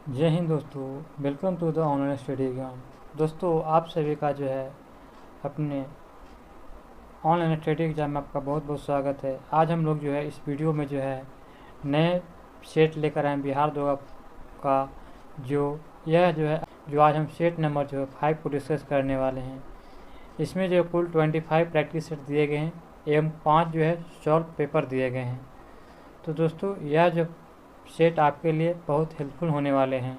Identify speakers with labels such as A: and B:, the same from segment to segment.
A: जय हिंद दोस्तों, welcome to the online study exam. दोस्तों, आप सभी का जो है अपने ऑनलाइन स्टडी एग्जाम में आपका बहुत बहुत स्वागत है। आज हम लोग जो है इस वीडियो में जो है नए सेट लेकर आए बिहार दो का जो आज हम सेट नंबर जो है 5 को डिस्कस करने वाले हैं। इसमें जो कुल 25 प्रैक्टिस सेट दिए गए हैं एवं 5 जो है सॉल्व पेपर दिए गए हैं। तो दोस्तों, यह जो सेट आपके लिए बहुत हेल्पफुल होने वाले हैं।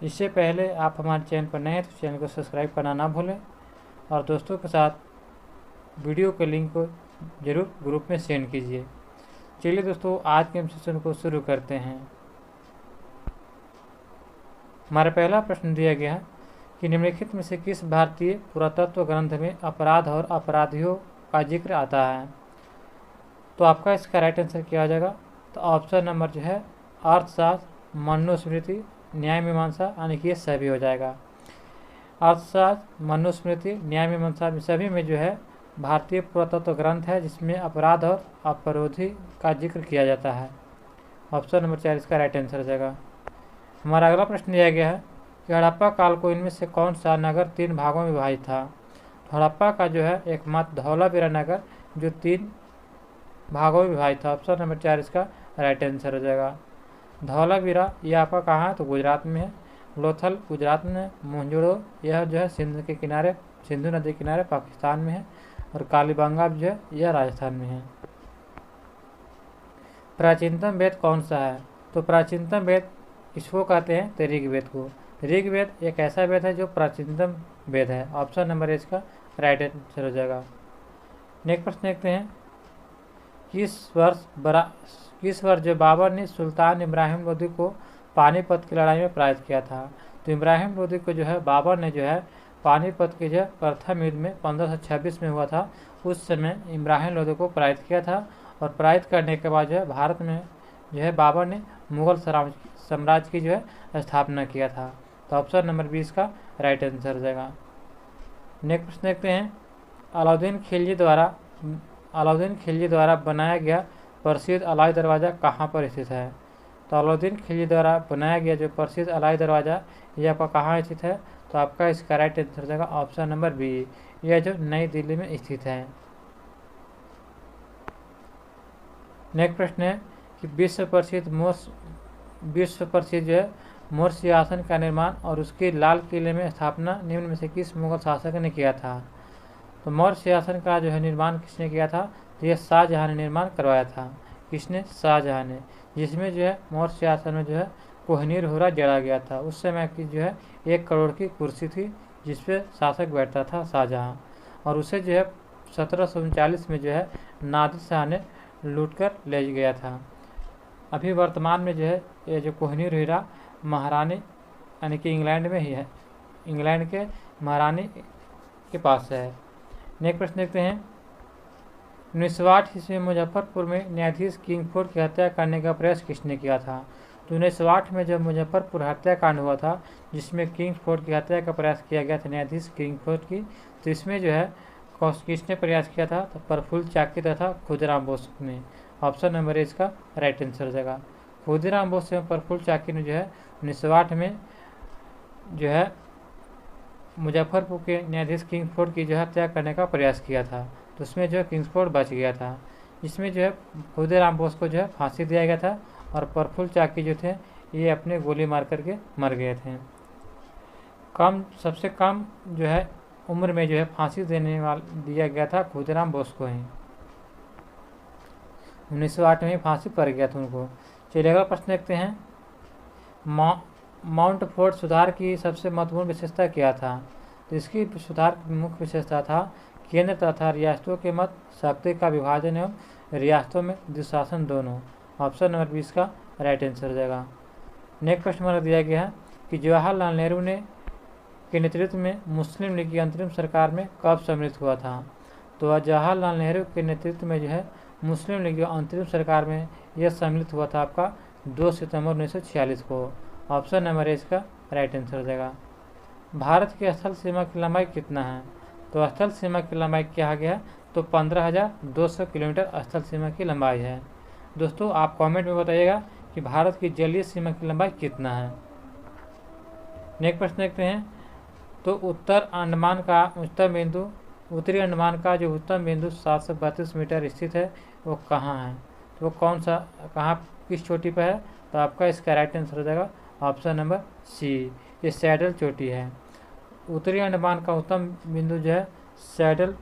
A: इससे पहले आप हमारे चैनल पर नए हैं तो चैनल को सब्सक्राइब करना ना भूलें और दोस्तों के साथ वीडियो के लिंक को ज़रूर ग्रुप में सेंड कीजिए। चलिए दोस्तों, आज के सेशन को शुरू करते हैं। हमारा पहला प्रश्न दिया गया है कि निम्नलिखित में से किस भारतीय पुरातत्व ग्रंथ में अपराध और अपराधियों का जिक्र आता है। तो आपका इसका राइट आंसर क्या हो जाएगा। तो ऑप्शन नंबर जो है अर्थशास्त्र, मनुस्मृति, न्याय मीमांसा, यानी कि ये सभी हो जाएगा। अर्थशास्त्र, मनुस्मृति, न्याय मीमांसा सभी में जो है भारतीय पुरातत्व ग्रंथ है जिसमें अपराध और अपराधी का जिक्र किया जाता है। ऑप्शन नंबर 4 इसका राइट आंसर हो जाएगा। हमारा अगला प्रश्न दिया गया है कि हड़प्पा काल को इनमें से कौन सा नगर 3 भागों में विभाजित था। हड़प्पा का जो है एकमात्र धौलावीरा नगर जो 3 भागों में विभाजित था। ऑप्शन नंबर 4 इसका राइट आंसर हो जाएगा। धौलावीरा ये आपका कहाँ है, तो गुजरात में है। लोथल गुजरात में है। मोहनजोदड़ो यह जो है सिंधु के किनारे, सिंधु नदी के किनारे पाकिस्तान में है। और कालीबंगा जो है यह राजस्थान में है। प्राचीनतम वेद कौन सा है। तो प्राचीनतम वेद इसको कहते हैं तो ऋग्वेद को। ऋग्वेद एक ऐसा वेद है जो प्राचीनतम वेद है। ऑप्शन नंबर इसका राइट आंसर हो जाएगा। नेक्स्ट प्रश्न देखते हैं, किस वर्ष जो बाबर ने सुल्तान इब्राहिम लोदी को पानीपत की लड़ाई में पराजित किया था। तो इब्राहिम लोदी को जो है बाबर ने जो है पानीपत के जो प्रथम युद्ध में 1526 में हुआ था, उस समय इब्राहिम लोदी को पराजित किया था। और पराजित करने के बाद जो है भारत में जो है बाबर ने मुगल साम्राज्य की जो है स्थापना किया था। तो ऑप्शन नंबर 20 का राइट आंसर हो जाएगा। नेक्स्ट प्रश्न देखते हैं, अलाउद्दीन खिलजी द्वारा बनाया गया प्रसिद्ध अलाई दरवाज़ा कहाँ पर स्थित है। तो अलाउद्दीन खिलजी द्वारा बनाया गया जो प्रसिद्ध अलाई दरवाज़ा ये आपका कहाँ स्थित है। तो आपका इसका राइट आंसर हो जाएगा ऑप्शन नंबर बी, यह जो नई दिल्ली में स्थित है। नेक्स्ट प्रश्न है कि विश्व प्रसिद्ध जो है मौर्य सिंहासन का निर्माण और उसके लाल किले में स्थापना निम्न में से किस मुगल शासक ने किया था। तो मौर्य सिंहासन का जो है निर्माण किसने किया था। तो यह शाहजहाँ ने निर्माण करवाया था। किसने, शाहजहाँ ने, जिसमें जो है मौर्य सिंहासन में जो है कोहिनूर हीरा जड़ा गया था। उस समय की जो है 1 करोड़ की कुर्सी थी जिसपे शासक बैठता था शाहजहाँ, और उसे जो है 1739 में जो है नादिर शाह ने लूट कर ले गया था। अभी वर्तमान में जो है ये जो कोहिनूर हीरा महारानी यानी कि इंग्लैंड में ही है, इंग्लैंड के महारानी के पास है। नेक्स्ट प्रश्न देखते हैं, 1908 ईस्वी में मुजफ्फरपुर में न्यायाधीश किंगफोर्ड की हत्या करने का प्रयास किसने किया था। तो 1908 में जब मुजफ्फरपुर हत्याकांड हुआ था जिसमें किंगफोर्ड की हत्या का प्रयास किया गया था न्यायाधीश किंगफोर्ड की, तो इसमें जो है किसने प्रयास किया था। तो प्रफुल्ल चाकी तथा खुदीराम बोस ने। ऑप्शन नंबर इसका राइट आंसर हो जाएगा। खुदीराम बोस एवं प्रफुल्ल चाकी ने जो है 1908 में जो है मुजफ्फरपुर के न्यायाधीश किंगफोर्ड की जो हत्या करने का प्रयास किया था। तो उसमें जो है किंगफोर्ड बच गया था। इसमें जो है खुदीराम बोस को जो है फांसी दिया गया था और प्रफुल्ल चाकी जो थे ये अपने गोली मार करके मर गए थे। सबसे कम जो है उम्र में जो है फांसी दिया गया था खुदीराम बोस को ही। 1908 में फांसी पड़ गया था उनको। चलिए अगला प्रश्न देखते हैं, माउंट फोर्ट सुधार की सबसे महत्वपूर्ण विशेषता क्या था। तो इसकी सुधार की मुख्य विशेषता था केंद्र तथा रियासतों के मध्य शक्ति का विभाजन एवं रियासतों में दुशासन दोनों। ऑप्शन नंबर 20 का राइट आंसर हो जाएगा। नेक्स्ट प्रश्न हमारा दिया गया है कि जवाहरलाल नेहरू के नेतृत्व में मुस्लिम लीग की अंतरिम सरकार में कब सम्मिलित हुआ था। तो जवाहरलाल नेहरू के नेतृत्व में जो है मुस्लिम लीग की अंतरिम सरकार में यह सम्मिलित हुआ था आपका 2 सितंबर 1946 को। ऑप्शन नंबर इसका राइट आंसर हो जाएगा। भारत की स्थल सीमा की लंबाई कितना है। तो स्थल सीमा की लंबाई क्या गया, तो 15,200 किलोमीटर स्थल सीमा की लंबाई है। दोस्तों, आप कमेंट में बताइएगा कि भारत की जलीय सीमा की लंबाई कितना है। नेक्स्ट प्रश्न देखते हैं। तो उत्तरी अंडमान का जो उच्चतम बिंदु 732 मीटर स्थित है वो कहाँ है? तो वो किस चोटी पर है? तो आपका इसका राइट आंसर हो जाएगा ऑप्शन नंबर सी, ये सैडल चोटी है। उत्तरी अंडमान का उच्चतम बिंदु जो है सैडल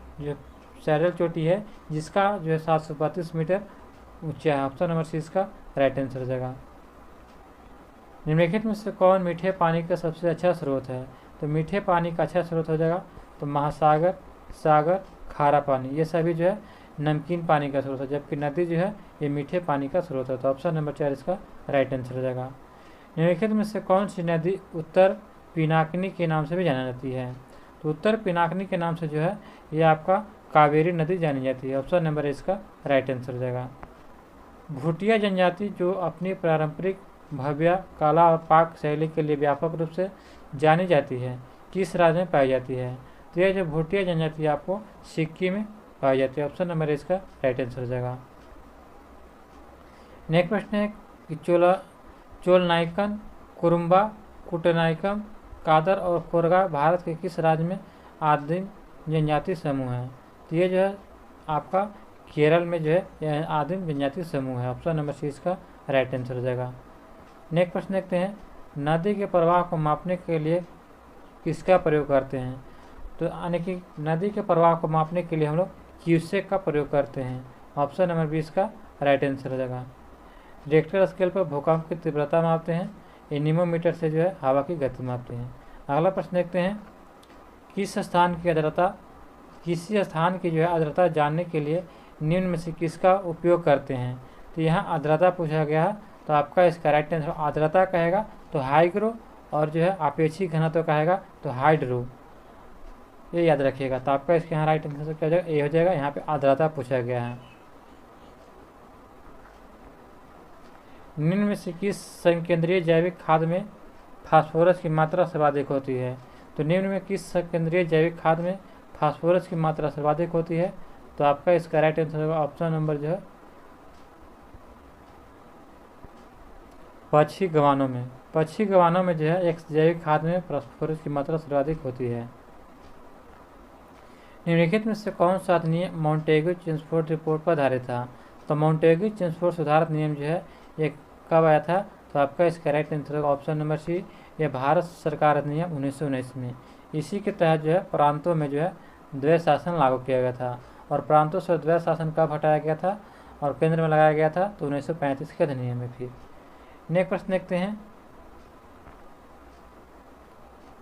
A: चोटी है, जिसका जो है 732 मीटर ऊंचा है। ऑप्शन नंबर सी इसका राइट आंसर हो जाएगा। निम्नलिखित में से कौन मीठे पानी का सबसे अच्छा स्रोत है? तो मीठे पानी का अच्छा स्रोत हो जाएगा तो महासागर, सागर, खारा पानी, ये सभी जो है नमकीन पानी का स्रोत है, जबकि नदी जो है ये मीठे पानी का स्रोत है। तो ऑप्शन नंबर 4 इसका राइट आंसर हो जाएगा। निम्नलिखित में से कौन सी नदी उत्तर पिनाकिनी के नाम से भी जानी जाती है? तो उत्तर पिनाकिनी के नाम से जो है ये आपका कावेरी नदी जानी जाती है। ऑप्शन नंबर इसका राइट आंसर हो जाएगा। भूटिया जनजाति जो अपनी पारंपरिक भव्य कला और पाक शैली के लिए व्यापक रूप से जानी जाती है, किस राज्य में पाई जाती है? तो यह जो भूटिया जनजाति आपको सिक्किम में पाई जाती है। ऑप्शन नंबर इसका राइट आंसर हो जाएगा। नेक्स्ट प्रश्न है कि चोल नायकन, कुरुम्बा, कुटनायकम, कादर और कोरगा भारत के किस राज्य में आदिम जनजाति समूह है? तो ये जो है आपका केरल में जो है यह आदिम जनजाति समूह है। ऑप्शन नंबर सी इसका राइट आंसर हो जाएगा। नेक्स्ट प्रश्न देखते हैं। नदी के प्रवाह को मापने के लिए किसका प्रयोग करते हैं? तो यानी कि नदी के प्रवाह को मापने के लिए हम लोग क्यूसेक का प्रयोग करते हैं। ऑप्शन नंबर 20 का राइट आंसर हो जाएगा। रिक्टर स्केल पर भूकंप की तीव्रता मापते हैं, एनीमोमीटर से जो है हवा की गति मापते हैं। अगला प्रश्न देखते हैं। किसी स्थान की जो है आर्द्रता जानने के लिए निम्न में से किसका उपयोग करते हैं? तो यहाँ आर्द्रता पूछा गया है, तो आपका इसका राइट आंसर आर्द्रता कहेगा तो हाइग्रो, और जो है अपेक्षिक घनत्व कहेगा तो हाइड्रो, ये याद रखिएगा। तो आपका इसके यहाँ राइट आंसर क्या हो जाएगा? ये हो जाएगा। यहाँ पे आर्द्रता पूछा गया है। निम्न में से किस संकेंद्रीय जैविक खाद में फास्फोरस की मात्रा सर्वाधिक होती है? तो निम्न में किस संकेंद्रीय जैविक खाद में फास्फोरस की मात्रा सर्वाधिक होती है? तो आपका इसका राइट आंसर होगा ऑप्शन नंबर जो है पक्षी गवानों में जो है एक जैविक खाद में फास्फोरस की मात्रा सर्वाधिक होती है। निम्नलिखित में से कौन सा अधिनियम मॉन्टेग्यू चेम्सफोर्ड रिपोर्ट पर आधारित था? तो मॉन्टेग्यू चेम्सफोर्ड सुधार नियम जो है ये कब आया था? तो आपका इसका राइट आंसर होगा ऑप्शन नंबर सी, ये भारत सरकार अधिनियम 1919 में। इसी के तहत जो है प्रांतों में जो है द्वैध शासन लागू किया गया था, और प्रांतों से द्वैध शासन कब हटाया गया था और केंद्र में लगाया गया था? तो 1935 के अधिनियम में। फिर नेक्स्ट प्रश्न देखते हैं।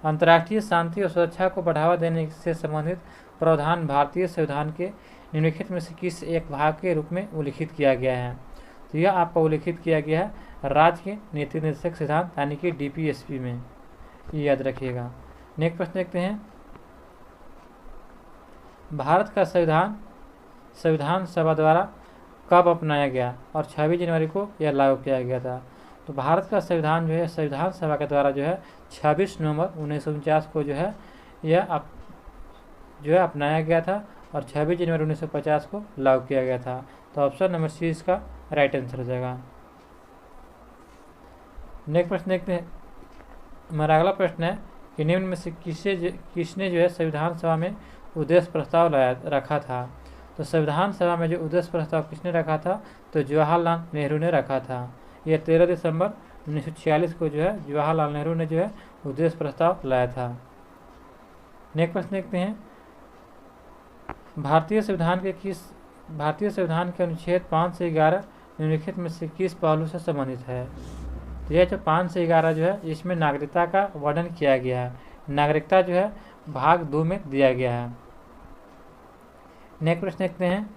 A: अंतर्राष्ट्रीय शांति और सुरक्षा को बढ़ावा देने से संबंधित प्रावधान भारतीय संविधान के निम्नलिखित में से किस एक भाग के रूप में उल्लिखित किया गया है? तो यह आपको उल्लिखित किया गया है राज्य के नीति निर्देशक सिद्धांत यानी कि DPSP में, ये याद रखिएगा। नेक्स्ट प्रश्न देखते हैं। भारत का संविधान सभा द्वारा कब अपनाया गया और 26 जनवरी को यह लागू किया गया था? तो भारत का संविधान जो है संविधान सभा के द्वारा जो है 26 नवंबर 1949 को जो है यह अपनाया गया था, और 26 जनवरी 1950 को लागू किया गया था। तो ऑप्शन नंबर सी इसका राइट आंसर हो जाएगा। नेक्स्ट प्रश्न देखते हैं। हमारा अगला प्रश्न है कि निम्न में से किसने जो है संविधान सभा में उद्देश्य प्रस्ताव रखा था? तो संविधान सभा में जो उद्देश्य प्रस्ताव किसने रखा था? तो जवाहरलाल नेहरू ने रखा था। यह 13 दिसंबर 1946 को जो है जवाहरलाल नेहरू ने जो है उद्देश्य प्रस्ताव लाया था। नेक्स्ट प्रश्न देखते हैं। भारतीय संविधान के अनुच्छेद 5 से 11 निम्नलिखित में से किस पहलू से संबंधित है? तो यह जो 5 से 11 जो है इसमें नागरिकता का वर्णन किया गया है। नागरिकता जो है भाग 2 में दिया गया है। नेक्स्ट प्रश्न देखते हैं।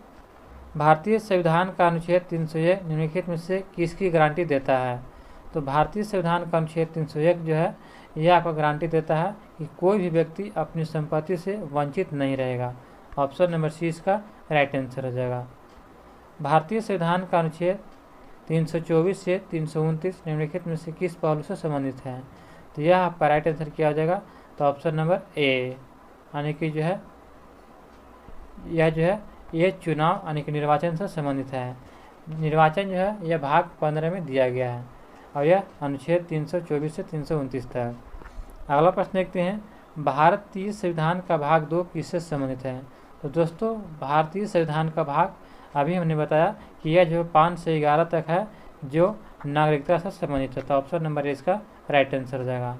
A: भारतीय संविधान का अनुच्छेद 301 निम्नलिखित में से किसकी गारंटी देता है? तो भारतीय संविधान का अनुच्छेद 301 जो है यह आपको गारंटी देता है कि कोई भी व्यक्ति अपनी संपत्ति से वंचित नहीं रहेगा। ऑप्शन नंबर सी इसका राइट आंसर हो जाएगा। भारतीय संविधान का अनुच्छेद 324 से 329 निम्नलिखित में से किस पहलू से संबंधित है? तो यह आपका राइट आंसर क्या हो जाएगा? तो ऑप्शन नंबर ए, यानी कि जो है यह जो है ये चुनाव यानी कि निर्वाचन से संबंधित है। निर्वाचन जो है यह भाग 15 में दिया गया है, और यह अनुच्छेद 324 से 329 तक। अगला प्रश्न देखते हैं, भारतीय संविधान का भाग 2 किससे संबंधित है। तो दोस्तों भारतीय संविधान का भाग अभी हमने बताया कि यह जो 5 से 11 तक है जो नागरिकता से संबंधित है। तो ऑप्शन नंबर ए इसका राइट आंसर हो जाएगा।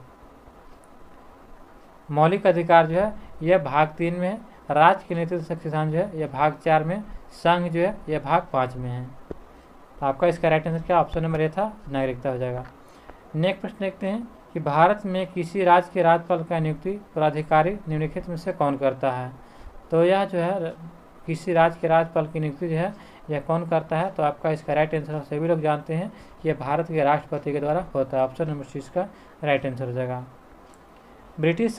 A: मौलिक अधिकार जो है यह भाग 3 में है, राज्य के नेतृत्व संविधान जो है यह भाग 4 में, संघ जो है यह भाग 5 में है। तो आपका इसका राइट आंसर क्या ऑप्शन नंबर ए था, नागरिकता हो जाएगा। नेक्स्ट प्रश्न देखते हैं कि भारत में किसी राज्य के राज्यपाल का नियुक्ति प्राधिकारी निम्नलिखित में से कौन करता है। तो यह जो है किसी राज्य के राज्यपाल की नियुक्ति जो है यह कौन करता है। तो आपका इसका राइट आंसर सभी लोग जानते हैं कि यह भारत के राष्ट्रपति के द्वारा होता है। ऑप्शन नंबर सी इसका राइट आंसर हो जाएगा। ब्रिटिश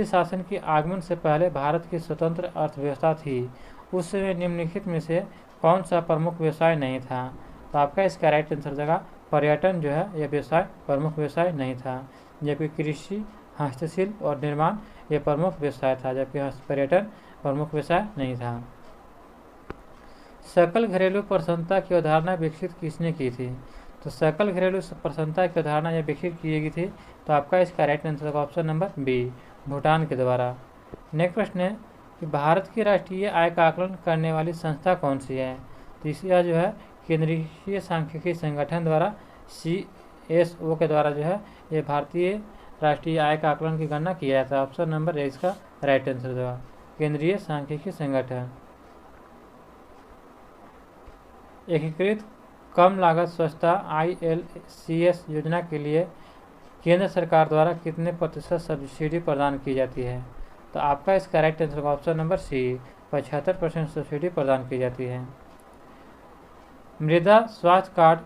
A: शासन के आगमन से पहले भारत की स्वतंत्र अर्थव्यवस्था थी, उस समय निम्नलिखित में से कौन सा प्रमुख व्यवसाय नहीं था। तो आपका इसका राइट आंसर हो जाएगा पर्यटन जो है यह व्यवसाय प्रमुख व्यवसाय नहीं था, जबकि कृषि, हस्तशिल्प और निर्माण यह प्रमुख व्यवसाय था, जबकि पर्यटन प्रमुख व्यवसाय नहीं था। सकल घरेलू प्रसन्नता की अवधारणा विकसित किसने की थी। तो सकल घरेलू प्रसन्नता की अवधारणा यह विकसित की गई थी। तो आपका इसका राइट आंसर होगा ऑप्शन नंबर बी, भूटान के द्वारा। नेक्स्ट प्रश्न है कि भारत की राष्ट्रीय आय का आकलन करने वाली संस्था कौन सी है। तो इसका जो है केंद्रीय सांख्यिकी संगठन द्वारा CSO के द्वारा जो है ये भारतीय राष्ट्रीय आय का आकलन की गणना किया जाता है। ऑप्शन नंबर ए इसका राइट आंसर होगा, केंद्रीय सांख्यिकी संगठन। एकीकृत कम लागत स्वच्छता ILCS योजना के लिए केंद्र सरकार द्वारा कितने प्रतिशत सब्सिडी प्रदान की जाती है। तो आपका इसका राइट आंसर होगा ऑप्शन नंबर सी, 75% सब्सिडी प्रदान की जाती है। मृदा स्वास्थ्य कार्ड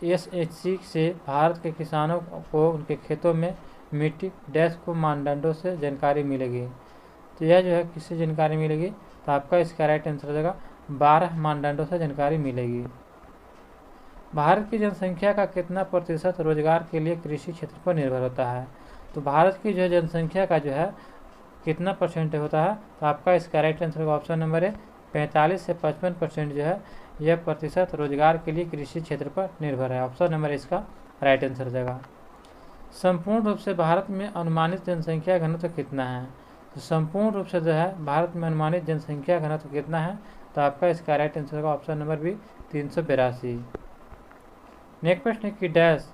A: SHC से भारत के किसानों को उनके खेतों में मिट्टी डैश को मानदंडों से जानकारी मिलेगी। तो यह जो है किससे जानकारी मिलेगी। तो आपका इसका राइट आंसर हो जाएगा 12 मानदंडों से जानकारी मिलेगी। भारत की जनसंख्या का कितना प्रतिशत रोजगार के लिए कृषि क्षेत्र पर निर्भर होता है। तो भारत की जो जनसंख्या का जो है कितना परसेंट होता है। तो आपका इसका राइट आंसर होगा ऑप्शन नंबर है 45 से 55% जो है यह प्रतिशत रोजगार के लिए कृषि क्षेत्र पर निर्भर है। ऑप्शन नंबर इसका राइट आंसर हो जाएगा। संपूर्ण रूप से भारत में अनुमानित जनसंख्या घनत्व कितना है। तो संपूर्ण रूप से जो है भारत में अनुमानित जनसंख्या घनत्व कितना है। तो आपका इसका राइट आंसर होगा ऑप्शन नंबर बी, 382। नेक्स्ट प्रश्न है कि डैश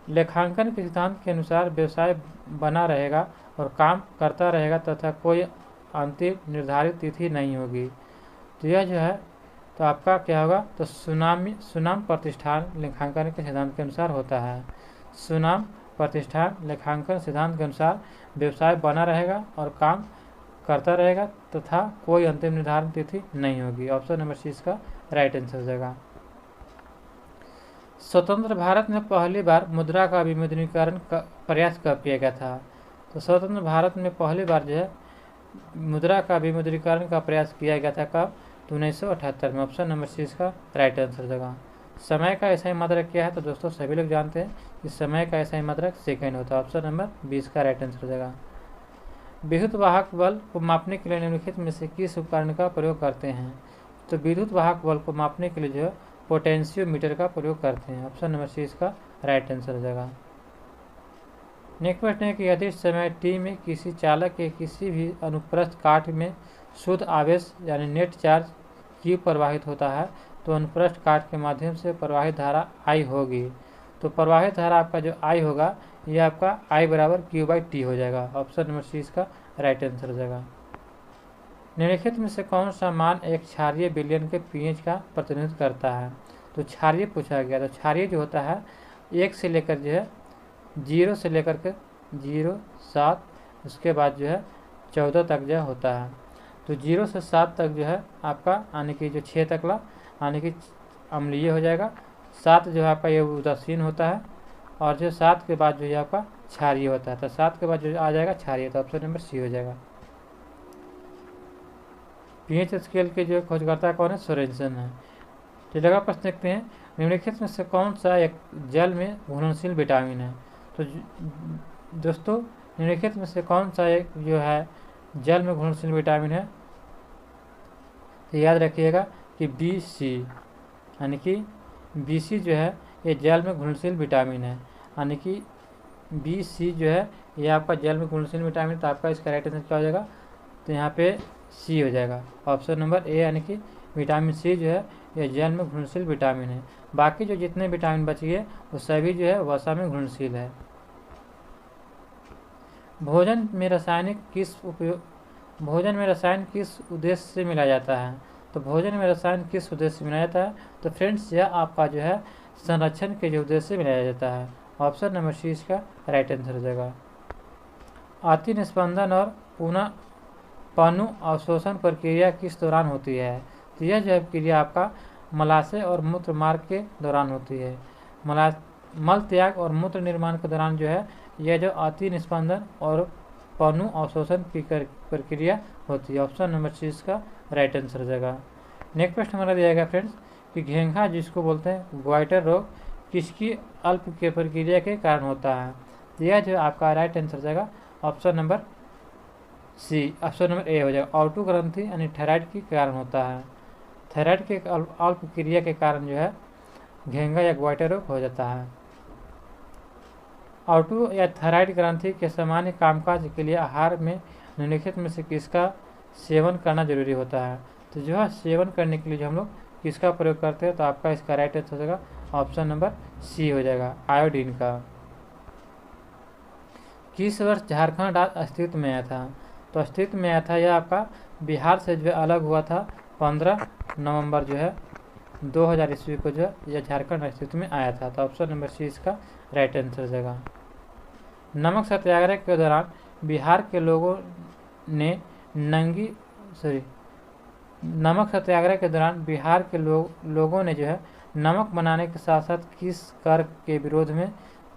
A: लेखांकन के सिद्धांत के अनुसार व्यवसाय बना रहेगा और काम करता रहेगा तथा कोई अंतिम निर्धारित तिथि नहीं होगी। तो यह जो है तो आपका क्या होगा। तो सुनाम प्रतिष्ठान लेखांकन के सिद्धांत के अनुसार होता है। सुनाम प्रतिष्ठान लेखांकन सिद्धांत के अनुसार व्यवसाय बना रहेगा और काम करता रहेगा तथा कोई अंतिम निर्धारित तिथि नहीं होगी। ऑप्शन नंबर सी इसका राइट आंसर हो जाएगा। स्वतंत्र भारत में पहली बार मुद्रा का विमुद्रीकरण का प्रयास कब किया गया था। तो स्वतंत्र भारत में पहली बार जो है मुद्रा का विमुद्रीकरण का प्रयास किया गया था कब। तो 1978 में। ऑप्शन नंबर सी इसका राइट आंसर हो जाएगा। समय का ऐसा ही मात्रक क्या है। तो दोस्तों सभी लोग जानते हैं कि समय का ऐसा ही मात्रक सेकेंड होता है। ऑप्शन नंबर 20 का राइट आंसर हो जाएगा। विद्युत वाहक बल को मापने के लिए निम्नलिखित में से किस उपकरण का प्रयोग करते हैं। तो विद्युत वाहक बल को मापने के लिए जो है पोटेंशियोमीटर का प्रयोग करते हैं। ऑप्शन नंबर सी इसका राइट आंसर हो जाएगा। नेक्स्ट प्रश्न है कि यदि समय t में किसी चालक के किसी भी अनुप्रस्थ काट में शुद्ध आवेश यानी नेट चार्ज Q प्रवाहित होता है तो अनुप्रस्थ काट के माध्यम से प्रवाहित धारा I होगी। तो प्रवाहित धारा आपका जो I होगा यह आपका I बराबर Q/T हो जाएगा। ऑप्शन नंबर सी इसका राइट आंसर हो जाएगा। निम्नलिखित में से कौन सा मान एक क्षारीय विलयन के pH का प्रतिनिधित्व करता है। तो क्षारीय पूछा गया। तो क्षारीय जो होता है 1 से लेकर जो है 0 से लेकर के 0, 7 उसके बाद जो है 14 तक जो होता है। तो 0 से 7 तक जो है आपका यानी कि जो 6 तकला यानी कि अम्लीय हो जाएगा। 7 जो है आपका ये उदासीन होता है और जो 7 के बाद जो है आपका क्षारीय होता है। तो 7 के बाद जो आ जाएगा क्षारीय। तो ऑप्शन नंबर सी हो जाएगा। pH स्केल के जो खोजकर्ता कौन है, सोरेनसन है। तो लगा प्रश्न देखते हैं निम्नलिखित में से कौन सा एक जल में घुलनशील विटामिन है। तो दोस्तों निम्नलिखित में से कौन सा एक जो है जल में घुलनशील विटामिन है। तो याद रखिएगा कि BC यानी कि BC जो है ये जल में घुलनशील विटामिन है। यानी कि बी सी जो है ये आपका जल में घुलनशील विटामिन, तो आपका इसका राइट आंसर क्या हो जाएगा, तो यहाँ पे सी हो जाएगा। ऑप्शन नंबर ए यानी कि विटामिन सी जो है ये जल में घुलनशील विटामिन है। बाकी जो जितने विटामिन बच गए वो सभी जो है वसा में घुलनशील है। भोजन में रसायन किस उद्देश्य से मिलाया जाता है, तो भोजन में रसायन किस उद्देश्य से मिलाया जाता है, तो फ्रेंड्स यह आपका जो है संरक्षण के जो उद्देश्य से मिलाया जाता है। ऑप्शन नंबर सी इसका राइट आंसर हो जाएगा। अति निस्पंदन और पुनः पनु अवशोषण प्रक्रिया किस दौरान होती है, तो यह जो है क्रिया आपका मलाशय और मूत्र मार्ग के दौरान होती है। मल त्याग और मूत्र निर्माण के दौरान जो है यह जो अति निस्पंदन और पनु अवशोषण की प्रक्रिया होती है। ऑप्शन नंबर सी इसका राइट आंसर हो जाएगा। नेक्स्ट प्रश्न हमारा दिया गया फ्रेंड्स कि घेंघा जिसको बोलते हैं ग्वाइटर रोग किसकी अल्प के प्रक्रिया के कारण होता है, तो यह जो आपका राइट आंसर हो जाएगा option number C, option number A हो जाएगा। ऑटो ग्रंथि यानी थायराइड के कारण होता है। थायराइड के अल्प क्रिया के कारण जो है घेंघा या ग्वाइटर रोग हो जाता है। ऑटो या थायराइड ग्रंथि के सामान्य कामकाज के लिए आहार में निम्नलिखित में से किसका सेवन करना जरूरी होता है, तो जो है सेवन करने के लिए जो हम लोग किसका प्रयोग करते हैं, तो आपका इसका राइट आंसर हो जाएगा ऑप्शन नंबर सी हो जाएगा, आयोडीन का। किस वर्ष झारखंड राज्य अस्तित्व में आया था, तो अस्तित्व में आया था यह आपका बिहार से जो है अलग हुआ था 15 नवंबर जो है 2000 ईस्वी को जो है यह झारखंड अस्तित्व में आया था। तो ऑप्शन नंबर सी इसका राइट आंसर हो जाएगा। नमक सत्याग्रह के दौरान बिहार के लोगों ने नमक सत्याग्रह के दौरान बिहार के लोगों ने जो है नमक बनाने के साथ साथ किस कर के विरोध में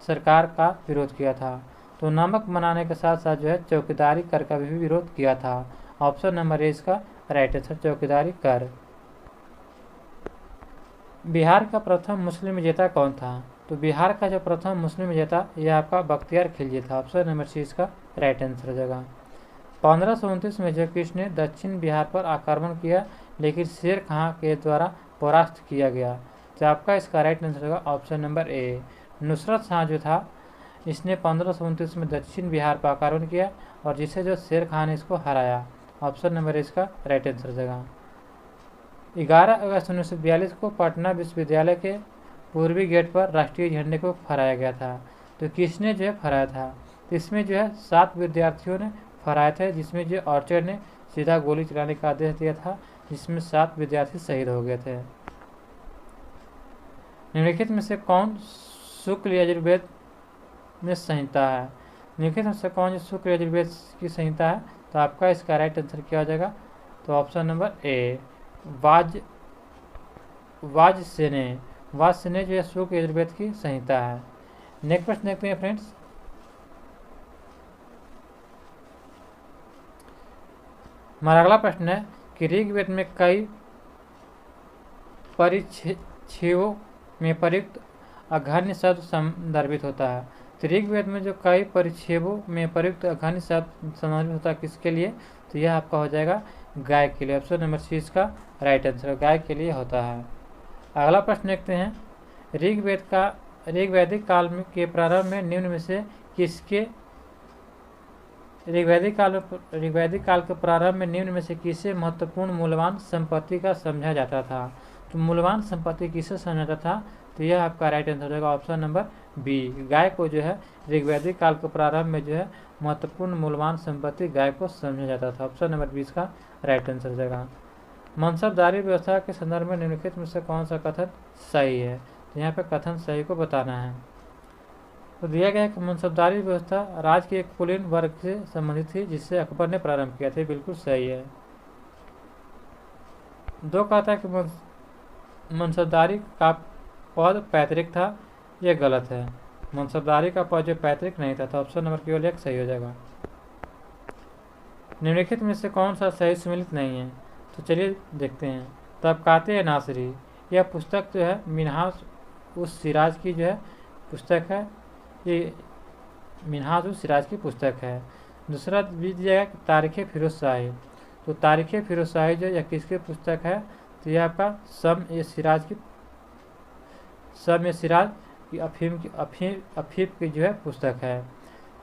A: सरकार का विरोध किया था, तो नमक बनाने के साथ साथ जो है चौकीदारी कर का भी विरोध किया था। ऑप्शन नंबर ए इसका राइट आंसर चौकीदारी कर। बिहार का प्रथम मुस्लिम विजेता कौन था, तो बिहार का जो प्रथम मुस्लिम विजेता यह आपका बख्तियार खिलजी था। ऑप्शन नंबर सी इसका राइट आंसर हो जाएगा। 1529 में जयकृष्ण ने दक्षिण बिहार पर आक्रमण किया लेकिन शेर खां के द्वारा परास्त किया गया, तो आपका इसका राइट आंसर होगा ऑप्शन नंबर ए, नुसरत शाह जो था इसने 1529 में दक्षिण बिहार पर आक्रमण किया और जिसे जो शेर खां ने इसको हराया। ऑप्शन नंबर ए इसका राइट आंसर हो जाएगा। 11 अगस्त 1942 को पटना विश्वविद्यालय के पूर्वी गेट पर राष्ट्रीय झंडे को फहराया गया था, तो किसने जो है फहराया था, तो इसमें जो है 7 विद्यार्थियों ने फहराए थे, जिसमें जो ऑर्चर ने सीधा गोली चलाने का आदेश दिया था, जिसमें 7 विद्यार्थी शहीद हो गए थे। निम्नलिखित में से कौन शुक्ल यजुर्वेद में संहिता है, निम्नलिखित में से कौन शुक्ल यजुर्वेद की संहिता है, तो आपका इसका राइट आंसर क्या हो जाएगा, तो ऑप्शन नंबर ए वाजसेने जो है शुक्ल यजुर्वेद की संहिता है। नेक्स्ट प्रश्न देखते हैं फ्रेंड्स। हमारा अगला प्रश्न है कि ऋग्वेद में कई परिच्छेदों में प्रयुक्त अघन्य शब्द संदर्भित होता है, तो ऋग्वेद में जो कई परिच्छेदों में प्रयुक्त अघन्य शब्द संदर्भित होता है किसके लिए, तो यह आपका हो जाएगा गाय के लिए। ऑप्शन नंबर सी इसका राइट आंसर गाय के लिए होता है। अगला प्रश्न देखते हैं। ऋग्वैदिक काल के प्रारंभ में निम्न में से किसके ऋग्वैदिक काल के प्रारंभ में निम्न में से किसे महत्वपूर्ण मूल्यवान संपत्ति का समझा जाता था, तो मूल्यवान संपत्ति किसे समझा जाता था, तो यह आपका राइट आंसर होगा ऑप्शन नंबर बी, गाय को जो है ऋग्वैदिक काल के प्रारंभ में जो है महत्वपूर्ण मूल्यवान संपत्ति गाय को समझा जाता था। ऑप्शन नंबर 20 का राइट आंसर हो जाएगा। मनसबदारी व्यवस्था के संदर्भ में निम्नलिखित में से कौन सा कथन सही है, तो यहाँ पे कथन सही को बताना है। तो दिया गया है कि मनसबदारी व्यवस्था राज के एक कुलीन वर्ग से संबंधित थी जिससे अकबर ने प्रारंभ किया था, बिल्कुल सही है। 2 कहता है कि मनसबदारी का पद पैतृक था, यह गलत है। मनसबदारी का पद जो पैतृक नहीं था, तो ऑप्शन नंबर केवल 1 सही हो जाएगा। निम्नलिखित में से कौन सा सही सम्मिलित नहीं है, तो चलिए देखते हैं। तबकाते नासरी, यह पुस्तक जो है मिन्हाज उस सिराज की जो है पुस्तक है, ये मिन्हाज उस सिराज की पुस्तक है। दूसरा भी दिया गया तारीख़ फिरोज शाही, तो तारीख़ फिरोज शाही जो यह किसकी पुस्तक है, तो यह आपका शम ए सिराज कि अफीम की जो है पुस्तक है।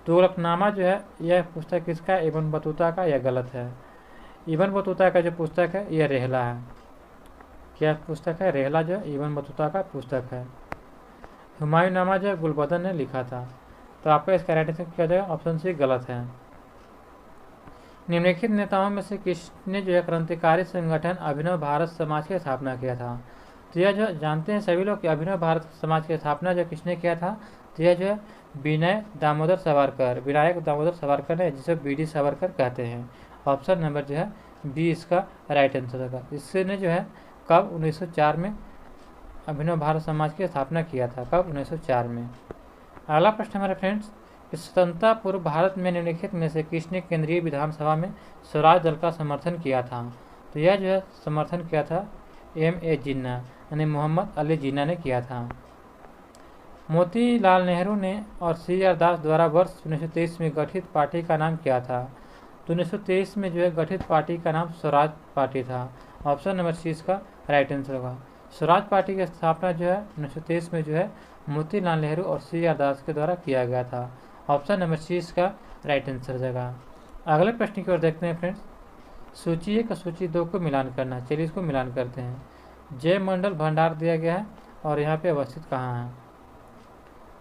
A: तुगलकनामा जो है यह पुस्तक किसका है? इब्न बतूता का। यह गलत है। इब्न बतूता का जो पुस्तक है यह रेहला है। क्या पुस्तक है? रेहला जो है इब्न बतूता का पुस्तक है। हुमायूं नामा जो है गुलबदन ने लिखा था। तो आपका इसका राइट आंसर क्या हो जाएगा? ऑप्शन सी गलत है। निम्नलिखित नेताओं में से किसने जो है क्रांतिकारी संगठन अभिनव भारत समाज की स्थापना किया था? तो यह जो जानते हैं सभी लोग कि अभिनव भारत समाज की स्थापना जो किसने किया था? तो यह जो है विनायक दामोदर सावरकर ने, जिसे BD सावरकर कहते हैं। ऑप्शन नंबर जो है बी इसका राइट आंसर होगा। इसने जो है कब? 1904 में अभिनव भारत समाज की स्थापना किया था। कब? 1904 में। अगला प्रश्न हमारे फ्रेंड्स, स्वतंत्रता पूर्व भारत में निम्नलिखित में से किसने केंद्रीय विधानसभा में स्वराज दल का समर्थन किया था? तो यह जो है समर्थन किया था MA जिन्ना, यानी मोहम्मद अली जिन्ना ने किया था। मोतीलाल नेहरू ने और CR दास द्वारा वर्ष 1923 में गठित पार्टी का नाम क्या था? तो 1923 में जो है गठित पार्टी का नाम स्वराज पार्टी था। ऑप्शन नंबर सी इसका राइट आंसर होगा। स्वराज पार्टी की स्थापना जो है 1923 में जो है मोतीलाल नेहरू और CR दास के द्वारा किया गया था। ऑप्शन नंबर सी इसका राइट आंसर हो जाएगा। अगले प्रश्न की ओर देखते हैं फ्रेंड्स, सूची 1 और सूची 2 को मिलान करना। चलिए इसको मिलान करते हैं। जय मंडल भंडार दिया गया है और यहाँ पे अवस्थित कहाँ है?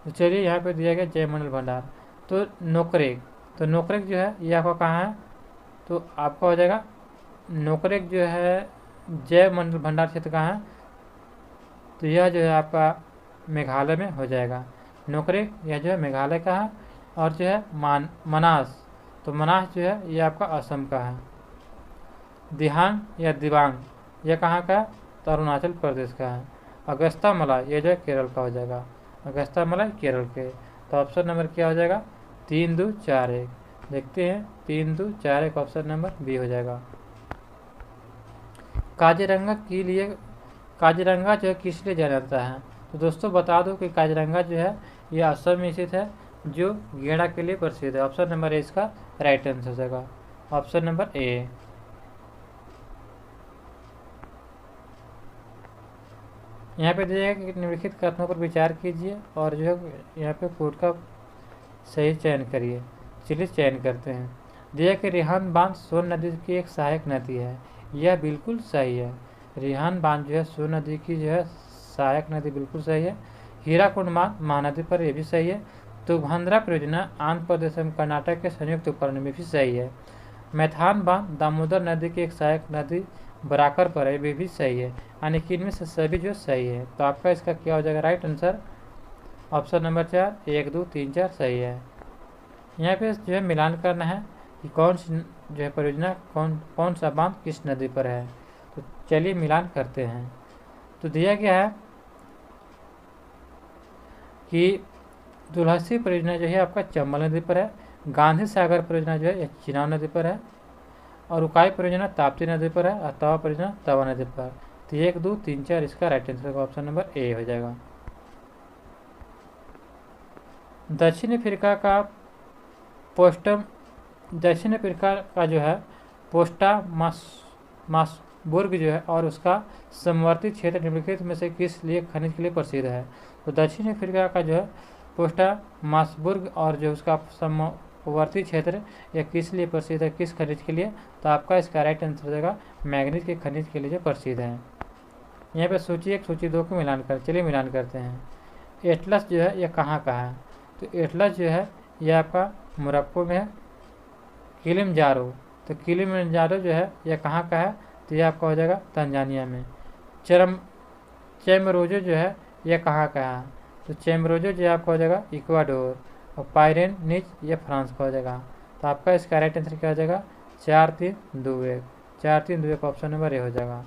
A: तो चलिए यहाँ पे दिया गया जय मंडल भंडार। तो नोकरेक जो है ये आपका कहाँ है? तो आपका हो जाएगा नोकरेक जो है जय मंडल भंडार क्षेत्र कहाँ है? तो यह जो है आपका मेघालय में हो जाएगा। नोकरेक यह जो है मेघालय का है। और जो है मनास, तो मनास जो है ये आपका असम का है। दिहांग या दिबांग यह कहाँ का है? तो अरुणाचल प्रदेश का है। अगस्ता मलाई ये जो है केरल का हो जाएगा। अगस्ता मलाई केरल के। तो ऑप्शन नंबर क्या हो जाएगा? 3, 2, 4, 1। देखते हैं 3, 2, 4, 1 ऑप्शन नंबर बी हो जाएगा। काजीरंगा जो है किस लिए जाना जाता है? तो दोस्तों बता दो कि काजीरंगा जो है ये असम में स्थित है, जो गेंडा के लिए प्रसिद्ध है। ऑप्शन नंबर ए इसका राइट आंसर हो जाएगा। ऑप्शन नंबर ए। यहाँ पे दिया कि निम्नलिखित कथनों पर विचार कीजिए और जो है यहाँ पे कोड का सही चयन करिए। चलिए चयन करते हैं। दिया कि रिहान बांध सोन नदी की एक सहायक नदी है। यह बिल्कुल सही है। रिहान बांध जो है सोन नदी की जो है सहायक नदी, बिल्कुल सही है। हीराकुंड बांध महानदी पर, यह भी सही है। तुंगभद्रा परियोजना आंध्र प्रदेश एवं कर्नाटक के संयुक्त उपकरण में भी सही है। मैथान बांध दामोदर नदी की एक सहायक नदी बराकर पर है, वे भी सही है। यानी कि इनमें से सभी जो सही है। तो आपका इसका क्या हो जाएगा राइट आंसर? ऑप्शन नंबर 4, 1, 2, 3, 4 सही है। यहाँ पे जो है मिलान करना है कि कौन सी जो है परियोजना कौन सा बांध किस नदी पर है। तो चलिए मिलान करते हैं। तो दिया गया है कि दुलहसी परियोजना जो है आपका चंबल नदी पर है। गांधी सागर परियोजना जो है चिनाब नदी पर है। और उकाई परियोजना ताप्ती नदी पर है। और तवा परियोजना तवा नदी पर। तो 1, 2, 3, 4 इसका राइट आंसर होगा। ऑप्शन नंबर ए हो जाएगा। दक्षिण अफ्रीका का जो है पोस्टा मासबुर्ग जो है और उसका समवर्ती क्षेत्र निम्नलिखित में से किस लिए खनिज के लिए प्रसिद्ध है? तो दक्षिण अफ्रीका का जो है पोस्टा मासबुर्ग और जो उसका समवर्ती क्षेत्र यह किस लिए प्रसिद्ध है, किस खनिज के लिए? तो आपका इसका राइट आंसर हो जाएगा मैग्नीज के खनिज के लिए जो प्रसिद्ध है। यहाँ पे सूची 1 सूची 2 को चलिए मिलान करते हैं। एटलस जो है यह कहाँ का है? तो एटलस जो है यह आपका मोरक्को में है। किलिमंजारो, तो किलिमंजारो जो है यह कहाँ का है? तो यह आपका हो जाएगा तंजानिया में। चेमरोजो जो है यह कहाँ का है? तो चेमरोजो जो है आपका हो जाएगा इक्वाडोर। और पायरेनिज यह फ्रांस का हो जाएगा। तो आपका इसका राइट आंसर क्या हो जाएगा? 4, 3, 2, 1। 4, 3, 2, 1 ऑप्शन नंबर ए हो जाएगा।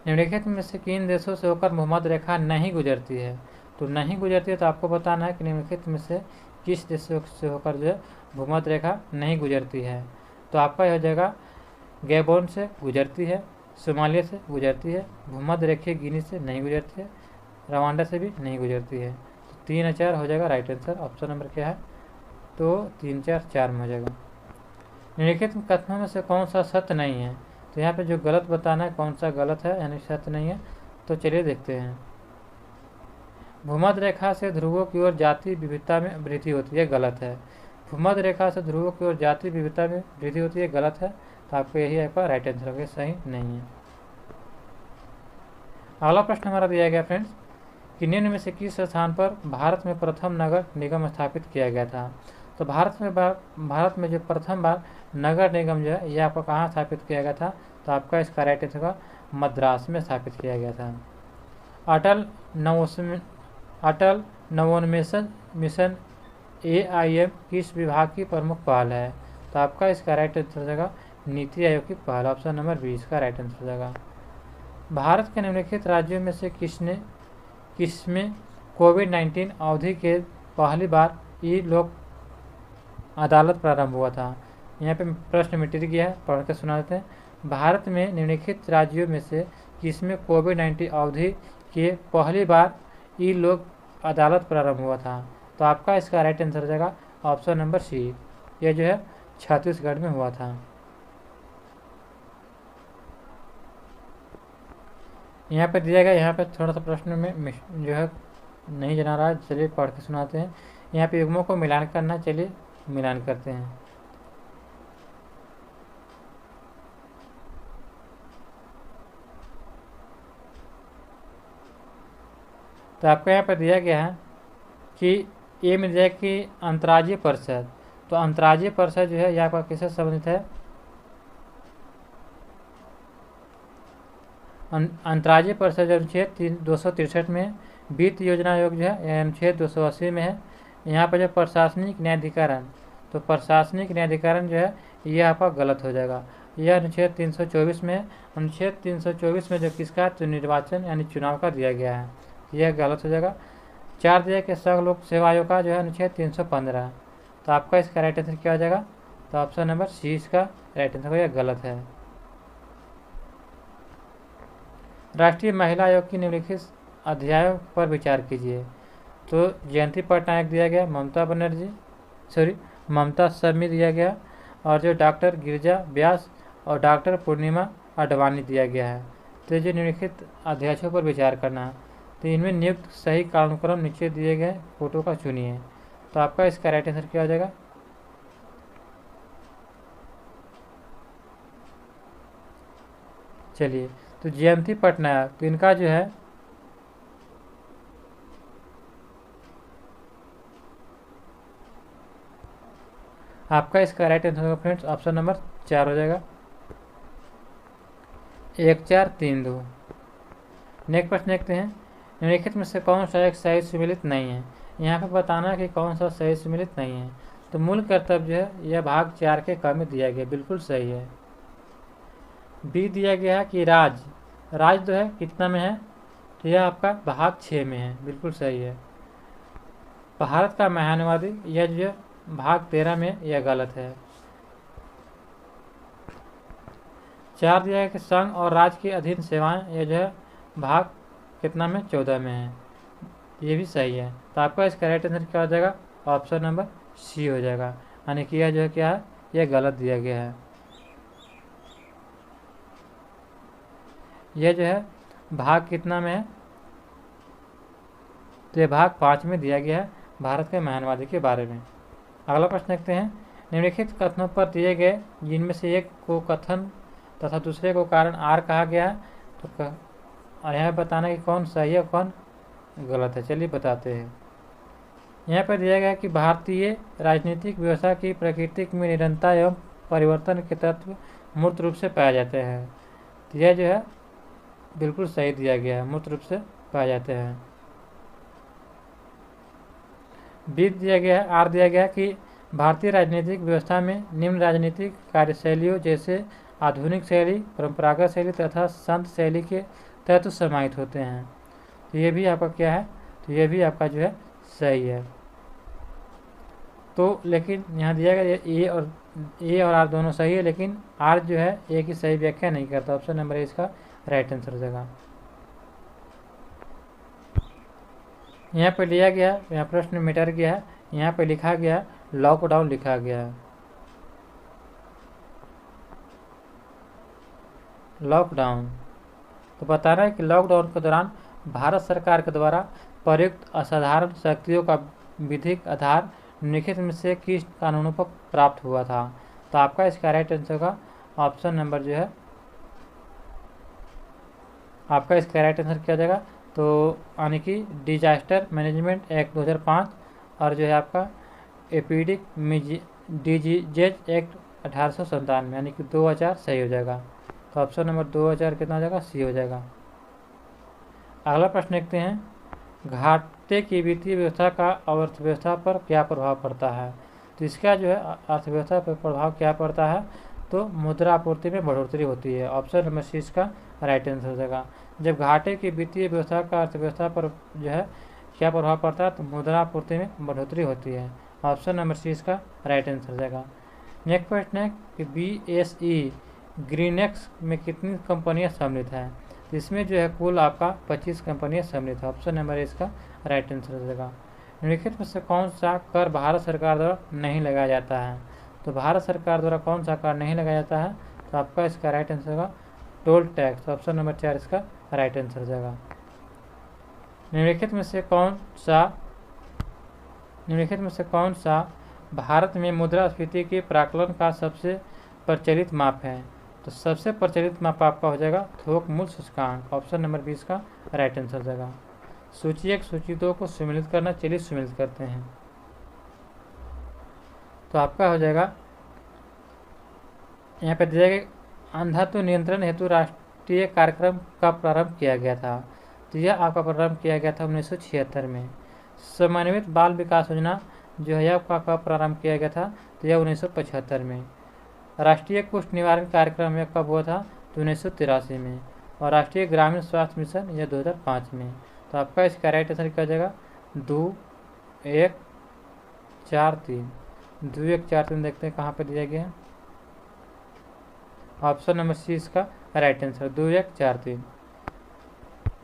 A: निम्नलिखित में से किन देशों से होकर भूमध्य रेखा नहीं गुजरती है? तो नहीं गुजरती है तो आपको बताना है कि निम्नलिखित में से किस देशों से होकर जो है भूमध्य रेखा नहीं गुजरती है। तो आपका हो जाएगा गैबोन से गुजरती है, सोमालिया से गुजरती है, भूमध्य रेखीय गिनी से नहीं गुजरती है, रवांडा से भी नहीं गुजरती है। तो 3 और 4 हो जाएगा राइट आंसर। ऑप्शन नंबर क्या है? तो 3, 4, 4 में हो जाएगा। निम्नलिखित कथनों में से कौन सा सत्य नहीं है? तो यहाँ पे जो गलत बताना है कौन सा गलत है यानी सत्य नहीं है। तो चलिए देखते हैं। भूमध्य रेखा से ध्रुवों की ओर जाति विविधता में वृद्धि होती है, गलत है। भूमध्य रेखा से ध्रुवों की ओर जाति विविधता में वृद्धि होती है, गलत है। तो आपको यही आपका राइट आंसर होगा, सही नहीं है। अगला प्रश्न हमारा दिया गया फ्रेंड्स कि निम्न में से किस स्थान पर भारत में प्रथम नगर निगम स्थापित किया गया था। तो भारत में जो प्रथम बार नगर निगम जो है यह आपको कहाँ स्थापित किया गया था। तो आपका इसका राइट आंसर होगा मद्रास में स्थापित किया गया था। अटल नवोन्मेषण मिशन AIM किस विभाग की प्रमुख पहल है। तो आपका इसका राइट आंसर हो जाएगा नीति आयोग की पहल, ऑप्शन नंबर 20 का राइट आंसर हो जाएगा। भारत के निम्नलिखित राज्यों में से किसमें कोविड-19 अवधि के पहली बार ई लोक अदालत प्रारंभ हुआ था। यहाँ पे प्रश्न मिट गया है, पढ़ के सुना देते हैं। भारत में निम्नलिखित राज्यों में से किसमें कोविड-19 अवधि के पहली बार ई लोक अदालत प्रारंभ हुआ था। तो आपका इसका राइट आंसर हो जाएगा ऑप्शन नंबर C, ये जो है छत्तीसगढ़ में हुआ था। यहाँ पे दिया गया, यहाँ पे थोड़ा सा प्रश्न में जो है नहीं जना रहा है, चलिए पढ़ के सुनाते हैं। यहाँ पे युग्मों को मिलान करना, चलिए मिलान करते हैं। तो आपको यहाँ पर दिया गया है कि ए में दिया कि अंतर्राज्यीय परिषद। तो अंतर्राज्यीय परिषद जो है यह आपका किससे संबंधित है। अंतर्राज्यीय परिषद अनुच्छेद 263 में, वित्त योजना आयोग जो है अनुच्छेद 280 में है। यहाँ पर जो प्रशासनिक न्यायाधिकरण, तो प्रशासनिक न्यायाधिकरण जो है यह आपका गलत हो जाएगा, यह अनुच्छेद 324 में है। अनुच्छेद 324 में जो किसका, तो निर्वाचन यानी चुनाव का दिया गया है, यह गलत हो जाएगा। 4 दिया कि संघ लोक सेवा आयोग का जो है अनुच्छेद 315। तो आपका इसका राइट आंसर क्या हो जाएगा। तो ऑप्शन नंबर C इसका राइट आंसर यह गलत है। राष्ट्रीय महिला आयोग की निम्नलिखित अध्यायों पर विचार कीजिए। तो जयंती पटनायक दिया गया, ममता शर्मा दिया गया, और जो डॉक्टर गिरिजा व्यास और डॉक्टर पूर्णिमा अडवाणी दिया गया है। तो जो निम्नलिखित अध्यायों पर विचार करना है, तो इनमें नियुक्त सही कालानुक्रम नीचे दिए गए फोटो का चुनिए। तो आपका इसका राइट आंसर क्या हो जाएगा। चलिए, तो जयंती पटनायक, तो इनका जो है आपका इसका राइट आंसर होगा फ्रेंड्स ऑप्शन नंबर 4 हो जाएगा, 1432। नेक्स्ट प्रश्न देखते हैं, निम्नलिखित में से कौन सा एक सही सुमेलित नहीं है। यहाँ पे बताना है कि कौन सा सही सुमेलित नहीं है। तो मूल कर्तव्य जो है यह भाग 4 के क में दिया गया, बिल्कुल सही है। बी दिया गया है कि राज जो है कितना में है, तो यह आपका भाग 6 में है, बिल्कुल सही है। भारत का महानवादी, यह जो भाग 13 में, यह गलत है। 4 दिया है कि संघ और राज्य के अधीन सेवाएं, यह जो है भाग कितना में, 14 में है, ये भी सही है। तो आपका इसका राइट आंसर क्या हो जाएगा, ऑप्शन नंबर C हो जाएगा, यानी कि यह जो है क्या है, यह गलत दिया गया है। यह जो है भाग कितना में है, तो यह भाग 5 में दिया गया है, भारत के महानवादी के बारे में। अगला प्रश्न देखते हैं, निम्नलिखित कथनों पर दिए गए जिनमें से एक को कथन तथा दूसरे को कारण आर कहा गया है। तो और यहाँ बताना कि कौन सही है कौन गलत है, चलिए बताते हैं। यहाँ पर दिया गया कि भारतीय राजनीतिक व्यवस्था की प्रकृति में निरंतरता एवं परिवर्तन के तत्व मूर्त रूप से पाए जाते हैं। तो यह जो है बिल्कुल सही दिया गया है, मूर्त रूप से पाए जाते हैं। बी दिया गया है, आर दिया गया कि भारतीय राजनीतिक व्यवस्था में निम्न राजनीतिक कार्यशैलियों जैसे आधुनिक शैली, परंपरागत शैली तथा संत शैली के तत्व समाहित होते हैं। तो ये भी आपका क्या है, तो ये भी आपका जो है सही है। तो लेकिन यहाँ दिया गया ए और आर दोनों सही है, लेकिन आर जो है ए की सही व्याख्या नहीं करता, ऑप्शन नंबर ए इसका राइट आंसर हो जाएगा। यहाँ पे लिया गया, यहाँ प्रश्न मिटर गया है, यहाँ पे लिखा गया लॉकडाउन लिखा गया है, लॉकडाउन। तो बता रहा है कि लॉकडाउन के दौरान भारत सरकार के द्वारा प्रयुक्त असाधारण शक्तियों का विधिक आधार निम्नलिखित में से किस कानूनों पर प्राप्त हुआ था? तो आपका इसका राइट आंसर होगा ऑप्शन नंबर जो है, आपका इसका राइट आंसर क्या हो जाएगा? तो यानी कि डिजास्टर मैनेजमेंट एक्ट 2005 और जो है आपका एपिडिक डिजीजेज एक्ट 1897 यानी कि 2000 सही हो जाएगा। तो ऑप्शन नंबर 2000 कितना हो जाएगा? सी हो जाएगा। अगला प्रश्न देखते हैं, घाटे की वित्तीय व्यवस्था का अर्थव्यवस्था पर क्या प्रभाव पड़ता है? तो इसका जो है अर्थव्यवस्था पर प्रभाव क्या पड़ता है? तो मुद्रा आपूर्ति में बढ़ोतरी होती है। ऑप्शन नंबर सी इसका राइट आंसर हो जाएगा। जब घाटे की वित्तीय व्यवस्था का अर्थव्यवस्था पर जो है क्या प्रभाव पड़ता है? तो मुद्रा आपूर्ति में बढ़ोतरी होती है। ऑप्शन नंबर सी इसका राइट आंसर हो जाएगा। नेक्स्ट प्रश्न है कि BSE ग्रीनएक्स में कितनी कंपनियां सम्मिलित हैं? तो इसमें जो है कुल आपका 25 कंपनियां सम्मिलित है। ऑप्शन नंबर इसका राइट आंसर हो जाएगा। निम्नलिखित में से कौन सा कर भारत सरकार द्वारा नहीं लगाया जाता है? तो भारत सरकार द्वारा कौन सा कर नहीं लगाया जाता है? तो आपका इसका राइट आंसर होगा टोल टैक्स। ऑप्शन नंबर 4 इसका राइट आंसर हो जाएगा। निम्नलिखित में से कौन सा भारत में मुद्रास्फीति के प्राकलन का सबसे प्रचलित माप है? तो सबसे प्रचलित माप आपका हो जाएगा थोक मूल्य सूचकांक। ऑप्शन नंबर 20 का राइट आंसर हो जाएगा। सूची 1 सूची 2 को सम्मिलित करना, चलिए सम्मिलित करते हैं। तो आपका हो जाएगा यहाँ पे दिया गया अंधात्व नियंत्रण हेतु राष्ट्रीय कार्यक्रम का प्रारंभ किया गया था। तो यह आपका प्रारंभ किया गया था 1976 में। समन्वित बाल विकास योजना जो है आपका कब प्रारंभ किया गया था? तो यह 1975 में। राष्ट्रीय कुष्ठ निवारण कार्यक्रम यह कब हुआ था? तो 1983 में। और राष्ट्रीय ग्रामीण स्वास्थ्य मिशन यह 2005 में। तो आपका इसका राइट आंसर क्या हो जाएगा? 2 1 4 3 2 1 4 3 देखते हैं कहाँ पे दिया गया है। ऑप्शन नंबर सी इसका राइट आंसर 2 1 4 3।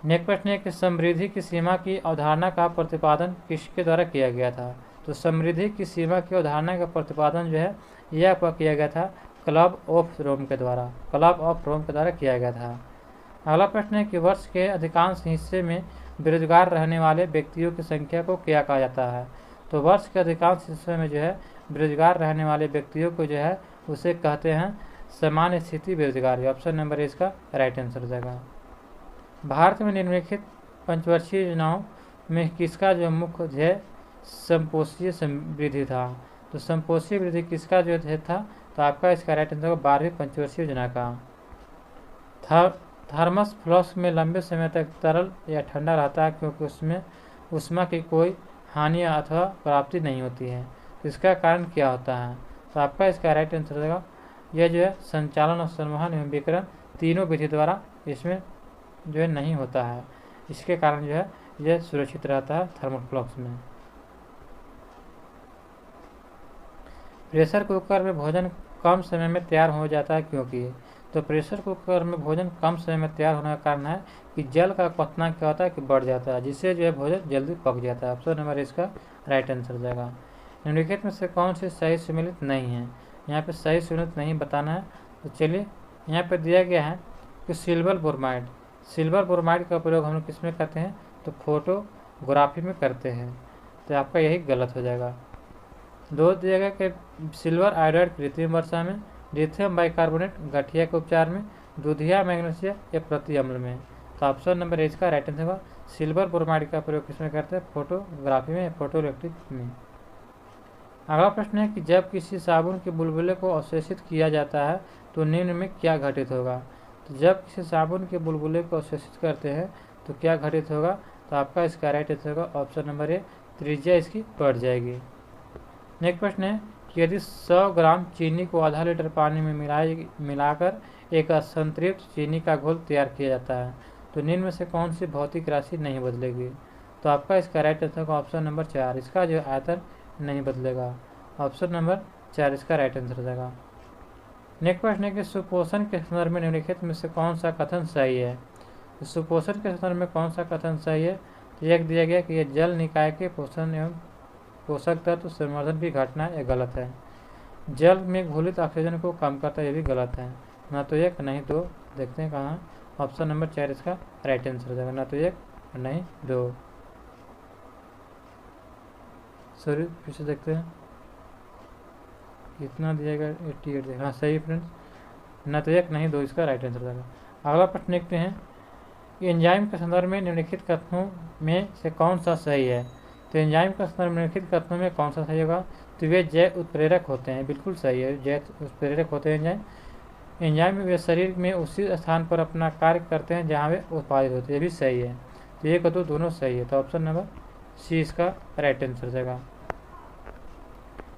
A: नेक्स्ट प्रश्न है कि समृद्धि की सीमा की अवधारणा का प्रतिपादन किसके द्वारा किया गया था? तो समृद्धि की सीमा की अवधारणा का प्रतिपादन जो है यह किया गया था क्लब ऑफ रोम के द्वारा किया गया था। अगला प्रश्न है कि वर्ष के अधिकांश हिस्से में बेरोजगार रहने वाले व्यक्तियों की संख्या को क्या कहा जाता है? तो वर्ष के अधिकांश हिस्से में जो है बेरोजगार रहने वाले व्यक्तियों को जो है उसे कहते हैं सामान्य स्थिति बेरोजगारी। ऑप्शन नंबर इसका राइट आंसर हो जाएगा। भारत में निम्नलिखित पंचवर्षीय योजनाओं में किसका जो मुख्य ध्येय संपोषीय समृद्धि था? तो संपोषीय वृद्धि किसका जो ध्येय था? तो आपका इसका राइट आंसर 12वीं पंचवर्षीय योजना का। थर्मस फ्लास्क में लंबे समय तक तरल या ठंडा रहता है क्योंकि उसमें ऊष्मा की कोई हानि अथवा प्राप्ति नहीं होती है। तो इसका कारण क्या होता है? तो आपका इसका राइट आंसर हो जाएगा यह जो है संचालन और संवहन एवं विकिरण तीनों विधि द्वारा इसमें जो है नहीं होता है। इसके कारण जो है यह सुरक्षित रहता है थर्मल फ्लास्क में। प्रेशर कुकर में भोजन कम समय में तैयार हो जाता है क्योंकि? तो प्रेशर कुकर में भोजन कम समय में तैयार होने का कारण है कि जल का क्वथनांक क्या होता है कि बढ़ जाता है, जिससे जो है भोजन जल्दी पक जाता है। ऑप्शन नंबर इसका राइट आंसर हो जाएगा। निम्नलिखित में से कौन सी सही सम्मिलित नहीं है? यहाँ पे सही सम्मिलित नहीं बताना है। तो चलिए यहाँ पे दिया गया है कि सिल्वर ब्रोमाइड का प्रयोग हम लोग किस में करते हैं? तो फोटोग्राफी में करते हैं। तो आपका यही गलत हो जाएगा। 2 दिया गया कि सिल्वर आयोडाइड कृत्रिम वर्षा में, लिथियम बाइकार्बोनेट गठिया के उपचार में, दूधिया मैग्नीशिया या प्रति अम्ल में। तो ऑप्शन नंबर इसका राइट आंसर होगा सिल्वर ब्रोमाइड का प्रयोग किसमें करते हैं? फोटोग्राफी में, फोटोइलेक्ट्रिक में। अगला प्रश्न है कि जब किसी साबुन के बुलबुले को अवशोषित किया जाता है तो निम्न में क्या घटित होगा? तो जब किसी साबुन के बुलबुले को अवशोषित करते हैं तो क्या घटित होगा? तो आपका इसका राइट आंसर होगा ऑप्शन नंबर ए, त्रिज्या इसकी बढ़ जाएगी। नेक्स्ट प्रश्न है कि यदि 100 ग्राम चीनी को आधा लीटर पानी में मिलाकर एक असंतृप्त चीनी का घोल तैयार किया जाता है तो निम्न में से कौन सी भौतिक राशि नहीं बदलेगी? तो आपका इसका राइट आंसर होगा ऑप्शन नंबर 4, इसका जो आयतन नहीं बदलेगा। ऑप्शन नंबर 4 इसका राइट आंसर हो जाएगा। नेक्स्ट प्रश्न है कि सुपोषण के संदर्भ में निम्नलिखित में से कौन सा कथन सही है? तो सुपोषण के संदर्भ में कौन सा कथन सही है? तो एक दिया गया कि यह जल निकाय के पोषण एवं पोषक तत्व संवर्धन की घटना है, यह गलत है। जल में घुलित ऑक्सीजन को कम करता है, यह भी गलत है। ना तो 1 नहीं 2, देखते हैं कहाँ। ऑप्शन नंबर 4 इसका राइट आंसर हो जाएगा, ना तो 1 नहीं 2। सॉरी फिर से देखते हैं कितना दिएगा 88 देगा। हाँ सही फ्रेंड्स, न तो 1 नहीं 2 इसका राइट आंसर देगा। अगला प्रश्न देखते हैं कि एंजाइम के संदर्भ में निम्नलिखित कथनों में से कौन सा सही है। तो एंजाइम का संदर्भ में निम्नलिखित कथनों में कौन सा सही होगा। तो वे जैव उत्प्रेरक होते हैं, बिल्कुल सही है, जैव उत्प्रेरक होते हैं एंजाइम। एंजाइम वे शरीर में उसी स्थान पर अपना कार्य करते हैं जहाँ वे उत्पादित होते हैं, ये भी सही है। तो 1 और 2 दोनों सही है, तो ऑप्शन नंबर सी इसका राइट आंसर देगा।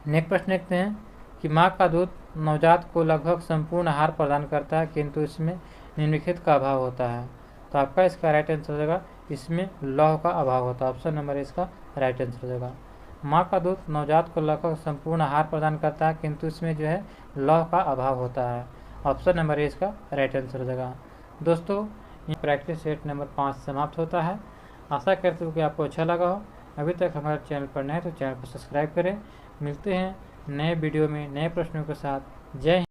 A: नेक्स्ट प्रश्न देखते हैं कि माँ का दूध नवजात को लगभग संपूर्ण आहार प्रदान करता है किंतु इसमें निम्नलिखित का अभाव होता है। तो आपका इसका राइट आंसर देगा इसमें लौह का अभाव होता है, ऑप्शन नंबर इसका राइट आंसर देगा। माँ का दूध नवजात को लगभग संपूर्ण आहार प्रदान करता है किंतु इसमें जो है लौह का अभाव होता है, ऑप्शन नंबर ए इसका राइट आंसर देगा। दोस्तों ये प्रैक्टिस सेट नंबर 5 समाप्त होता है। आशा करते हो कि आपको अच्छा लगा हो। अभी तक हमारे चैनल पर नए तो चैनल को सब्सक्राइब करें। मिलते हैं नए वीडियो में नए प्रश्नों के साथ। जय हिंद।